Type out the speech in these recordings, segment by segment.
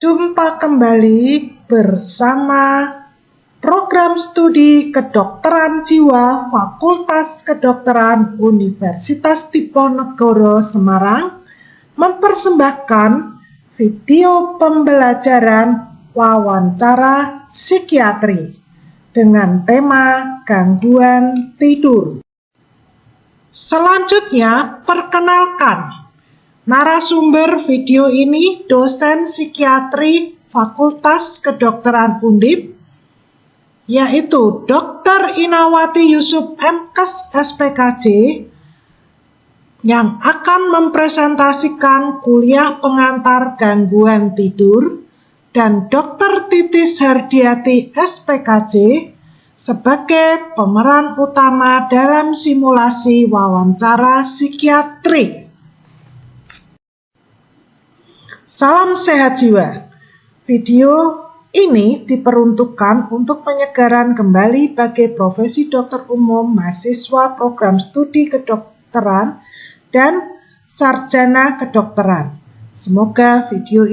Jumpa kembali bersama program studi kedokteran jiwa Fakultas Kedokteran Universitas Diponegoro Semarang mempersembahkan video pembelajaran wawancara psikiatri dengan tema gangguan tidur. Selanjutnya, perkenalkan narasumber video ini dosen psikiatri Fakultas Kedokteran Undip, yaitu Dr. Inawati Yusuf MKes SPKJ, yang akan mempresentasikan kuliah pengantar gangguan tidur, dan Dr. Titis Hardiati SPKJ sebagai pemeran utama dalam simulasi wawancara psikiatri. Salam sehat jiwa. Video ini diperuntukkan untuk penyegaran kembali bagi profesi dokter umum, mahasiswa program studi kedokteran, dan sarjana kedokteran. Semoga video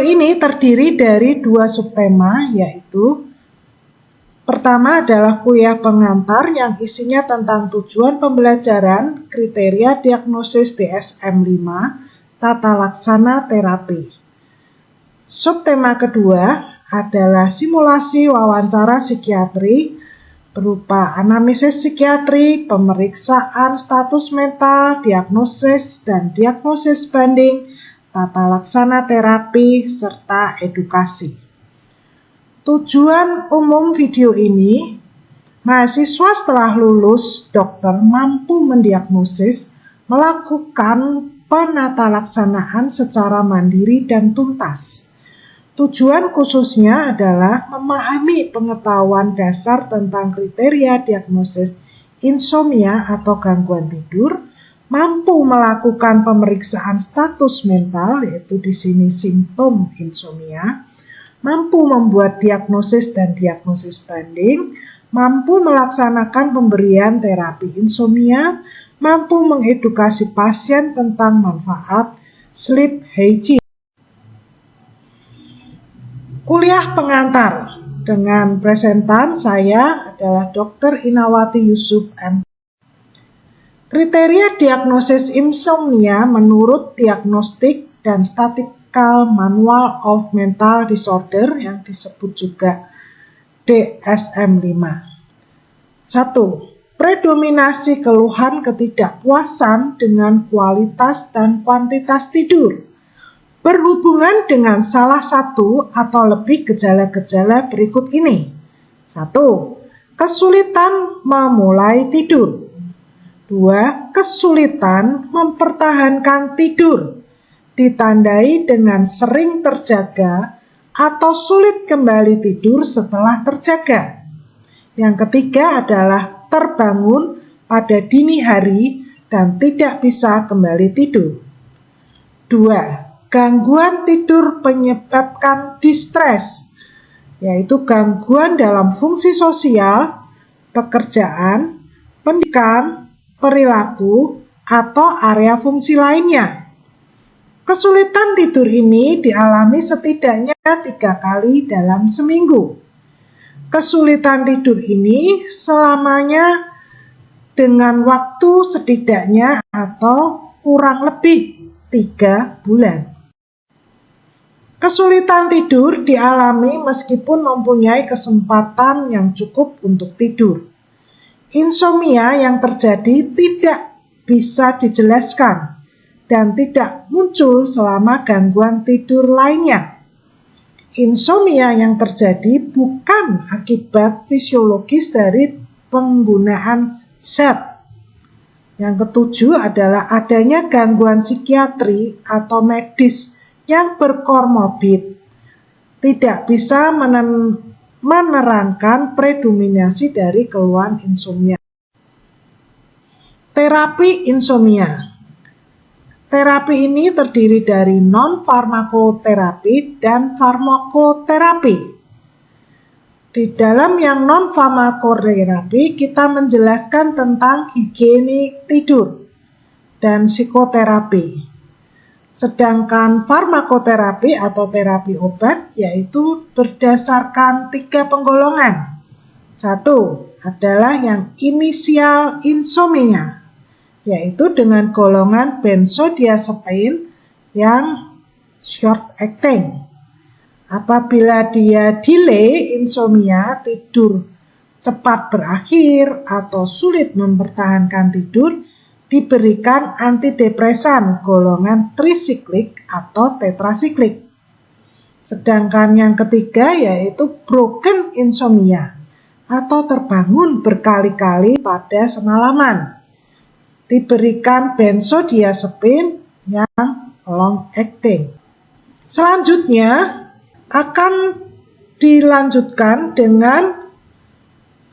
ini terdiri dari 2 subtema, yaitu pertama adalah kuliah pengantar yang isinya tentang tujuan pembelajaran, kriteria diagnosis DSM-5, tata laksana terapi. Subtema kedua adalah simulasi wawancara psikiatri berupa anamnesis psikiatri, pemeriksaan status mental, diagnosis dan diagnosis banding, tata laksana terapi, serta edukasi. Tujuan umum video ini, mahasiswa setelah lulus dokter mampu mendiagnosis, melakukan penatalaksanaan secara mandiri dan tuntas. Tujuan khususnya adalah memahami pengetahuan dasar tentang kriteria diagnosis insomnia atau gangguan tidur, mampu melakukan pemeriksaan status mental, yaitu di sini simptom insomnia, mampu membuat diagnosis dan diagnosis banding, mampu melaksanakan pemberian terapi insomnia, mampu mengedukasi pasien tentang manfaat sleep hygiene. Kuliah pengantar dengan presentan saya adalah Dr. Inawati Yusuf M. Kriteria diagnosis insomnia menurut Diagnostic dan Statistical Manual of Mental Disorder yang disebut juga DSM-5. 1. Predominasi keluhan ketidakpuasan dengan kualitas dan kuantitas tidur berhubungan dengan salah satu atau lebih gejala-gejala berikut ini. 1. Kesulitan memulai tidur. 2. Kesulitan mempertahankan tidur, ditandai dengan sering terjaga atau sulit kembali tidur setelah terjaga. Yang ketiga adalah terbangun pada dini hari dan tidak bisa kembali tidur. 2. Gangguan tidur menyebabkan distres, yaitu gangguan dalam fungsi sosial, pekerjaan, pendidikan, perilaku, atau area fungsi lainnya. Kesulitan tidur ini dialami setidaknya 3 kali dalam seminggu. Kesulitan tidur ini selamanya dengan waktu setidaknya atau kurang lebih 3 bulan. Kesulitan tidur dialami meskipun mempunyai kesempatan yang cukup untuk tidur. Insomnia yang terjadi tidak bisa dijelaskan dan tidak muncul selama gangguan tidur lainnya. Insomnia yang terjadi bukan akibat fisiologis dari penggunaan zat. Yang ketujuh adalah adanya gangguan psikiatri atau medis yang berkomorbid. Tidak bisa menerangkan predominasi dari keluhan insomnia. Terapi insomnia. Terapi ini terdiri dari non-farmakoterapi dan farmakoterapi. Di dalam yang non-farmakoterapi, kita menjelaskan tentang higiene tidur dan psikoterapi. Sedangkan farmakoterapi atau terapi obat yaitu berdasarkan 3 penggolongan. 1 adalah yang inisial insomnia, yaitu dengan golongan benzodiazepin yang short acting. Apabila dia delay insomnia, tidur cepat berakhir atau sulit mempertahankan tidur, diberikan antidepresan golongan trisiklik atau tetrasiklik. Sedangkan yang ketiga yaitu broken insomnia atau terbangun berkali-kali pada semalaman. Diberikan benzodiazepin yang long acting. Selanjutnya akan dilanjutkan dengan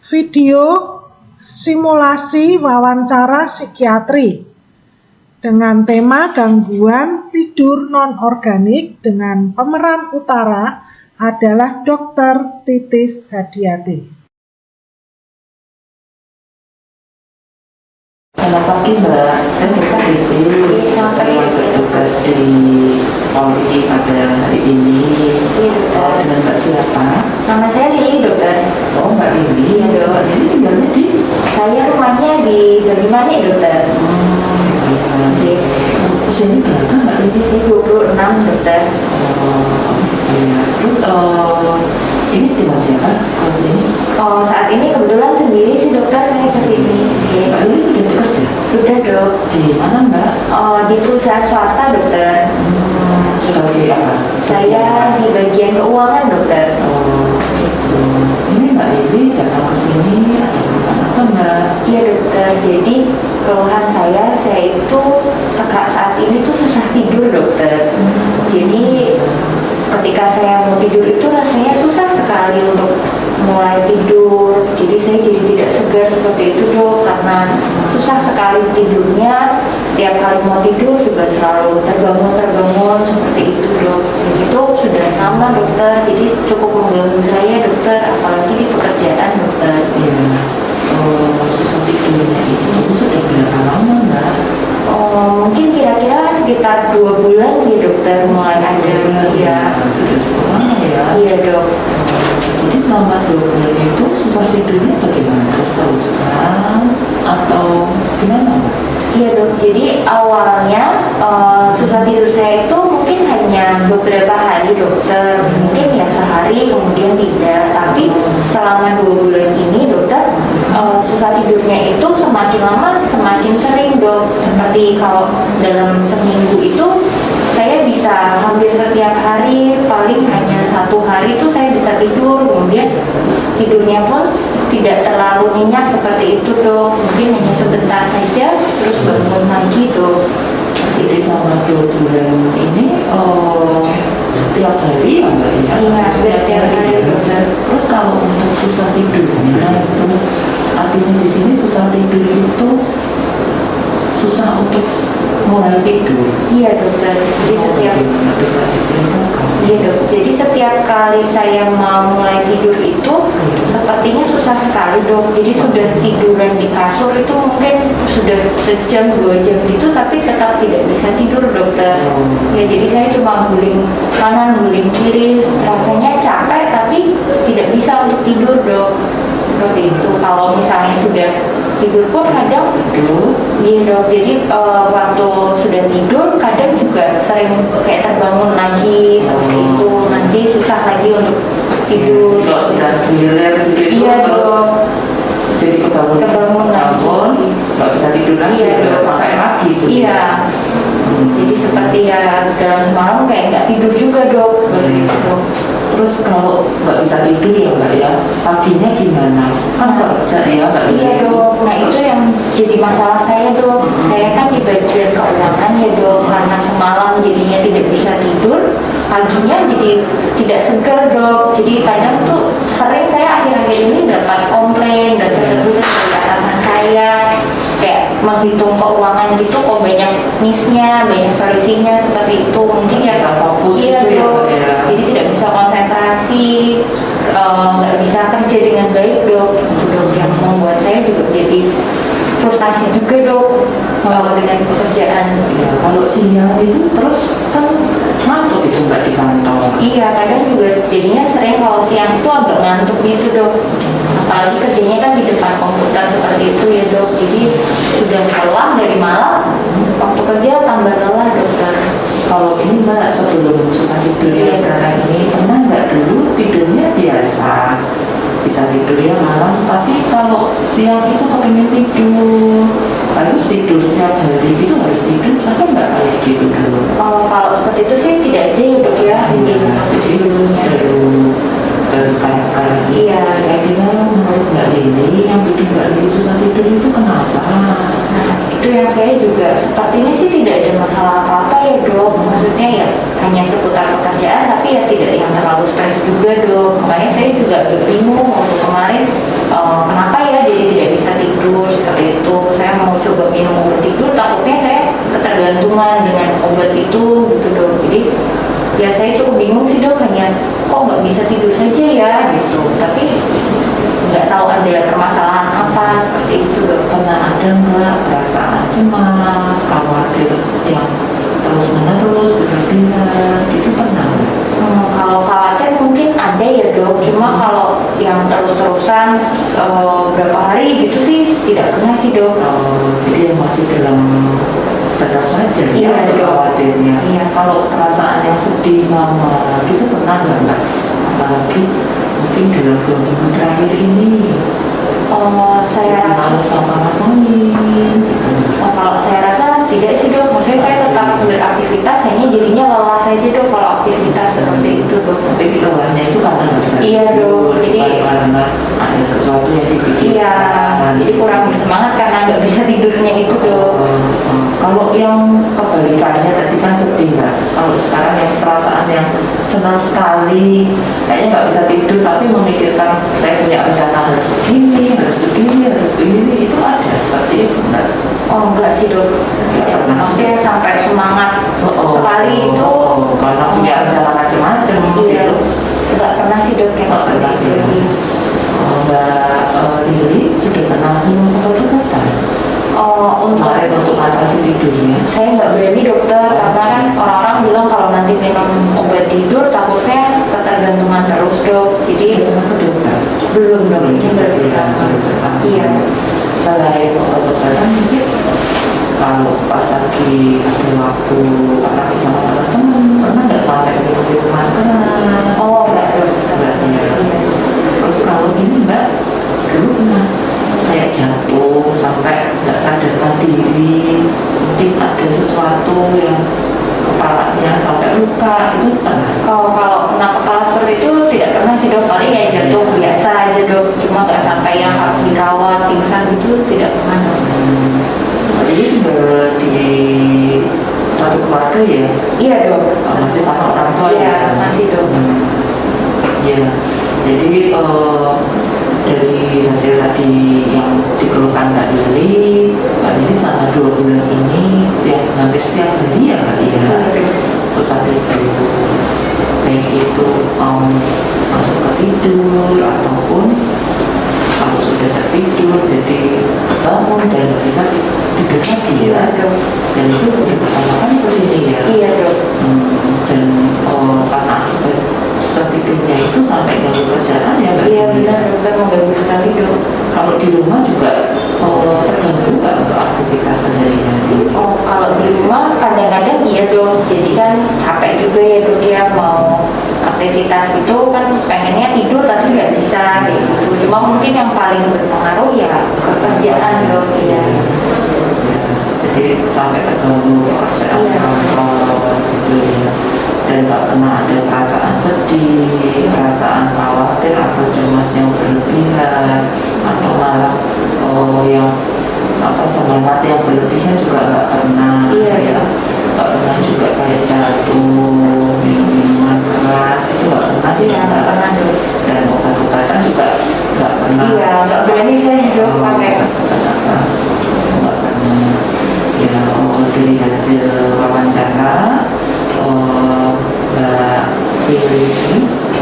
video simulasi wawancara psikiatri dengan tema gangguan tidur non-organik dengan pemeran utara adalah Dr. Titis Hadiati. Selamat pagi Mbak, saya Dr. Titis, yang bertugas di Polri pada hari ini. Dengan Mbak siapa? Nama saya Lili, dokter. Oh, Mbak Lili. Iya, Dok. Mbak Lili tinggalnya di? Saya rumahnya di Banyumanik, dokter. Oke. Usianya berapa Mbak Lili? Saya 26, dokter. Iya. Terus ini tinggal siapa kalau sini? Oh, saat ini kebetulan sendiri sih, dokter. Saya ke sini. Mbak Lili sudah bekerja? Sudah, Dok. Di mana Mbak? Di perusahaan swasta, dokter. Sebagai apa? Saya di bagian keuangan, dokter. Ini Mbak Lili datang ke sini ada keluhan apa Mbak? Iya, dokter. Jadi keluhan saya itu saat ini tuh susah tidur, dokter. Jadi ketika saya mau tidur itu rasanya susah sekali untuk mulai tidur. Jadi saya jadi tidak segar seperti itu, Dok, karena susah sekali tidurnya. Setiap kali mau tidur juga selalu terbangun seperti itu, Dok. Itu sudah lama, dokter. Jadi cukup mengganggu saya, dokter, apalagi di pekerjaan, dokter. Iya. Susah tidurnya itu sudah berapa lama Mbak? Mungkin kira-kira sekitar 2 bulan ya, dokter, mulai ada. Ya. Sudah cukup lama ya? Iya, Dok. Jadi selama 2 bulan itu susah tidurnya bagaimana? Terus-terusan atau gimana Mbak? Iya, Dok. Jadi awalnya susah tidur saya itu mungkin hanya beberapa hari, dokter. Mungkin ya sehari, kemudian tidak. Tapi selama 2 bulan ini, dokter, susah tidurnya itu semakin lama semakin sering, Dok. Seperti kalau dalam seminggu itu saya bisa hampir setiap hari, paling hanya 1 hari itu saya bisa tidur. Kemudian tidurnya pun tidak terlalu nyenyak seperti itu, Dok. Mungkin hanya sebentar saja terus bangun lagi, Dok. Jadi selama 2 bulan ini setiap hari ya Mbak ya? Iya, hampir setiap hari, dokter. Terus kalau untuk susah tidurnya itu artinya di sini susah tidur itu susah untuk mulai tidur. Iya, dokter. Jadi setiap bisa diceritakan? Iya, Dok. Jadi setiap kali saya mau mulai tidur itu sepertinya susah sekali, Dok. Jadi sudah tiduran di kasur itu mungkin sudah sejam 2 jam gitu, tapi tetap tidak bisa tidur, dokter. Ya, jadi saya cuma guling kanan, guling kiri, rasanya capek tapi tidak bisa untuk tidur, Dok. Seperti itu. Kalau misalnya sudah tidur pun kadang iya, Dok. Jadi waktu sudah tidur kadang juga sering kayak terbangun lagi seperti itu. Nanti susah lagi untuk tidur. Kalau sudah gilir gitu Iya, terus Dok. jadi kebangun lagi. nggak bisa tidur lagi, Iya, udah Dok. sampai pagi gitu. Iya. Jadi seperti ya dalam semalam kayak nggak tidur juga, Dok. Seperti itu. Terus kalau nggak bisa tidur ya Mbak ya, paginya gimana? Kan kerja ya Mbak? Iya, Dok. Nah, itu yang jadi masalah saya, Dok. Saya kan di bagian keuangan ya, Dok. Karena semalam jadinya tidak bisa tidur, paginya jadi tidak segar, Dok. Jadi kadang tuh sering saya akhir-akhir ini dapat komplain dan teguran dari atasan saya, kayak menghitung keuangan gitu, kok banyak miss-nya, banyak selisihnya seperti itu. Mungkin ya fokus iya, gitu ya, Dok. Mbak, ya. Jadi tidak bisa konsentrasi, nggak bisa kerja dengan baik, Dok. Itu, Dok, yang membuat saya juga jadi frustasi juga dok dengan pekerjaan. Ya, kalau siang itu terus kan ngantuk itu Mbak di kantor. Iya, kadang juga jadinya sering kalau siang itu agak ngantuk gitu dok. Apalagi kerjanya kan di depan komputer seperti itu ya dok. Jadi sudah lelah dari malam, waktu kerja tambah lelah dokter. Kalau ini Mbak sebelum susah tidur ya sekarang ini, pernah nggak dulu tidurnya biasa, bisa tidurnya malam, tapi kalau siang itu kepengen tidur, harus tidur setiap hari itu harus tidur, atau nggak kayak gitu dulu? Kalau seperti itu sih tidak ada ya dok ya di sebelumnya. Baru sekarang Iya. Kira-kira menurut Mbak Lili yang bikin Mbak Lili susah tidur itu kenapa? Nah, itu yang saya juga sepertinya sih tidak ada masalah apa-apa ya dok. Maksudnya ya hanya seputar pekerjaan, tapi ya tidak yang terlalu stres juga dok. Makanya saya juga agak bingung waktu kemarin kenapa ya jadi tidak bisa tidur seperti itu. Saya mau coba minum obat tidur, takutnya saya ketergantungan dengan obat itu gitu dok. Jadi ya saya cukup bingung sih dok, hanya kok nggak bisa tidur saja ya gitu. Tapi nggak tahu ada permasalahan apa seperti itu dok. Pernah ada nggak perasaan cemas, khawatir yang terus menerus berlebihan, itu pernah nggak? Kalau khawatir mungkin ada ya dok, cuma kalau yang terus-terusan berapa hari gitu sih tidak pernah sih dok. Jadi masih dalam batas wajar Iya, ya untuk iya. khawatirnya. Iya. Kalau perasaan yang sedih mama itu pernah nggak Mbak? Apalagi mungkin dalam 2 minggu terakhir ini Saya rasa males sama ngapain. kalau saya rasa tidak sih dok, maksudnya saya tetap beraktivitas, hanya jadinya lelah saja dok kalau aktivitas seperti itu dok. Tapi lelahnya itu karena nggak bisa Iya, tidur, dok. Jadi- bukan karena ada sesuatu yang dipikirkan. Iya, jadi kurang bersemangat karena nggak bisa tidurnya itu dok. Kalau yang kebalikannya tadi kan sedih Mbak. Kalau sekarang yang perasaan yang senang sekali, kayaknya nggak bisa tidur tapi memikirkan saya punya rencana harus begini, itu ada seperti itu Mbak. Oh enggak sih dok, tidak. Maksudnya sampai semangat sekali itu. Karena punya rencana macam-macam Iya, gitu. nggak pernah sih dok yang Nggak seperti pernah, itu. ya. Iya. Mbak Lili sudah pernah minum obat-obatan kemarin untuk atasi tidurnya? Saya nggak berani dokter, karena kan orang-orang bilang kalau nanti minum obat tidur takutnya ketergantungan terus dok. Jadi Pernah ke dokter? belum dok, ini baru pertama. Iya. Selain obat-obatan mungkin kalau pas lagi ada waktu apalagi sama teman-teman, pernah nggak sampai minum minuman keras? Oh enggak dok. Enggak, ya. Iya. Terus kalau ini Mbak dulu pernah kayak jatuh sampai nggak sadarkan diri, mungkin ada sesuatu yang kepalanya sampai luka, itu pernah? Kalau kena kepala seperti itu tidak pernah sih dok, paling ya jatuh biasa aja dok, cuma nggak sampai yang harus dirawat, pingsan gitu tidak pernah dok. Jadi di satu keluarga ya? Iya dok. Masih sama orang tua Iya, ya? masih dok. Iya, jadi dari hasil tadi yang dikeluhkan Mbak Lili selama 2 bulan ini hampir setiap hari ya Mbak ya, susah tidur, baik itu mau masuk ke tidur ataupun kalau sudah tertidur jadi bangun dan nggak bisa tidur lagi ya. Iya dok. Dan itu udah pertama kali kesini ya. Iya dok. Dan karena akibat susah tidurnya itu sampai ganggu kerjaan ya Mbak? Iya benar dokter, mengganggu sekali dok. Kalau di rumah juga terganggu nggak untuk aktivitas sehari-hari? Oh kalau di rumah kadang-kadang iya dok, jadi kan capek juga ya dok ya, mau aktivitas itu kan pengennya tidur tapi nggak bisa gitu. Cuma mungkin yang paling berpengaruh ya kerjaan dok ya. Jadi sampai terganggu pekerjaan Iya. kantor gitu ya. Dan nggak pernah ada perasaan sedih, perasaan khawatir atau cemas yang berlebihan, atau malah yang semangat yang berlebihan juga nggak pernah. Iya. Ya. Nggak pernah juga kayak jatuh, minuman keras itu nggak pernah. Iya nggak pernah dok. Dan obat-obatan juga nggak pernah. Iya nggak berani saya dok pakai. Nggak pernah. Ya, dari hasil wawancara Mbak Lili ini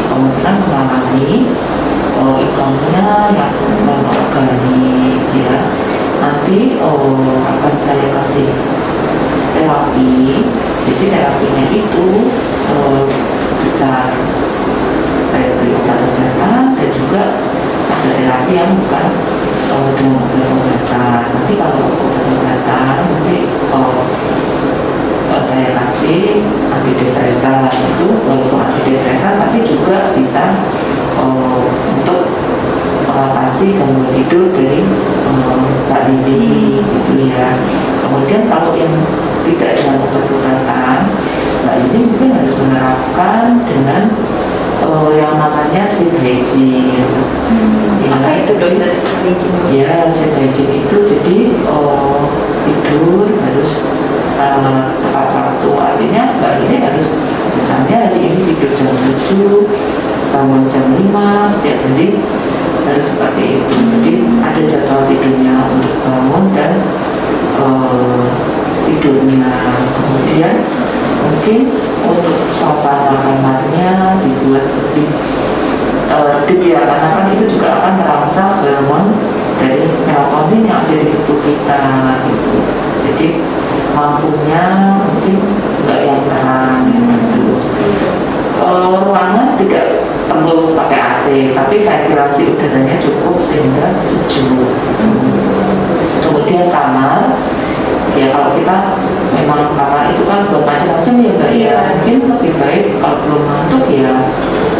kemungkinan mengalami insomnia yang non organik ya. Nanti tapi yang bukan dengan obat-obatan. Nanti kalau obat-obatan nanti saya kasih antidepresan itu, walaupun antidepresan tapi juga bisa untuk mengatasi gangguan tidur dari Mbak Lili gitu ya. Kemudian kalau yang tidak dengan obat-obatan, Mbak Lili mungkin harus menerapkan dengan yang namanya sleep hygiene. Apa itu dokter sleep hygiene? Ya, sleep hygiene itu jadi tidur harus tepat waktu. Artinya Mbak Lili harus misalnya hari ini tidur jam 7, bangun jam 5 setiap hari, harus seperti itu. Jadi ada jadwal tidurnya untuk bangun dan tidurnya. Kemudian mungkin untuk suasana kamarnya dibuat lebih dibiarkan, karena itu juga akan merangsang hormon dari melatonin yang ada di tubuh kita gitu. Jadi lampunya mungkin enggak yang terang gitu. Ruangan tidak perlu pakai AC, tapi ventilasi udaranya cukup sehingga sejuk. Kemudian kamar, ya kalau kita memang kamar itu kan belum macam-macam ya Mbak ya, mungkin lebih baik kalau belum ngantuk ya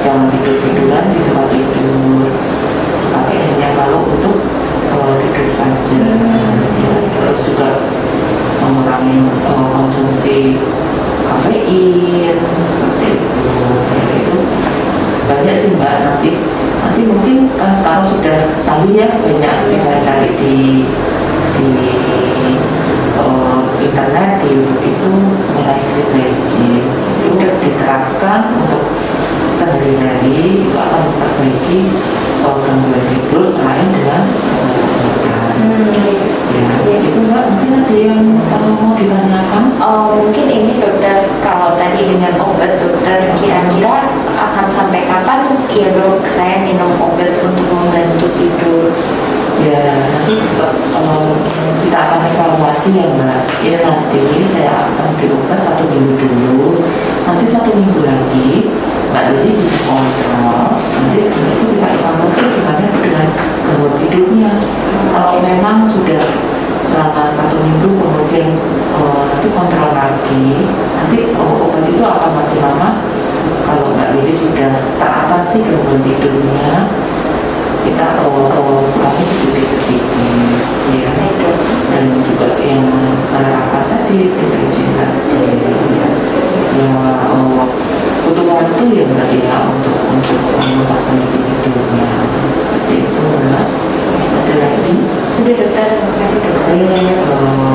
jangan tidur-tiduran di tempat tidur, pakai hanya kalau untuk tidur saja ya. Terus juga mengurangi konsumsi kafein seperti itu ya, itu banyak sih Mbak. Nanti mungkin kan sekarang sudah canggih ya, banyak bisa cari di internet, di YouTube itu mengenai sleep hygiene itu diterapkan untuk sehari-hari, itu akan memperbaiki gangguan tidur selain dengan obat-obatan. Ya, itu Mbak, mungkin ada yang mau ditanyakan? Mungkin ini dokter, kalau tadi dengan obat dokter kira-kira akan sampai kapan ya dok saya minum obat untuk membantu tidur? Ya, nanti kita akan evaluasi ya Mbak. Ya nanti saya akan diobat 1 minggu dulu. Nanti 1 minggu lagi Mbak Lili bisa kontrol. Nanti setelah itu kita evaluasi sebenarnya dengan gangguan tidurnya. Kalau memang sudah selama 1 minggu kemudian nanti kontrol lagi, nanti obat itu akan makin lama. Kalau Mbak Lili sudah teratasi gangguan tidurnya, kita kurangi sedikit-sedikit ya, dan juga yang menerapkan tadi sleep hygiene tadi ya, butuh waktu ya Mbak ya untuk memperbaiki tidurnya seperti itu Mbak. Ada lagi? Sudah dokter, terima kasih dokter.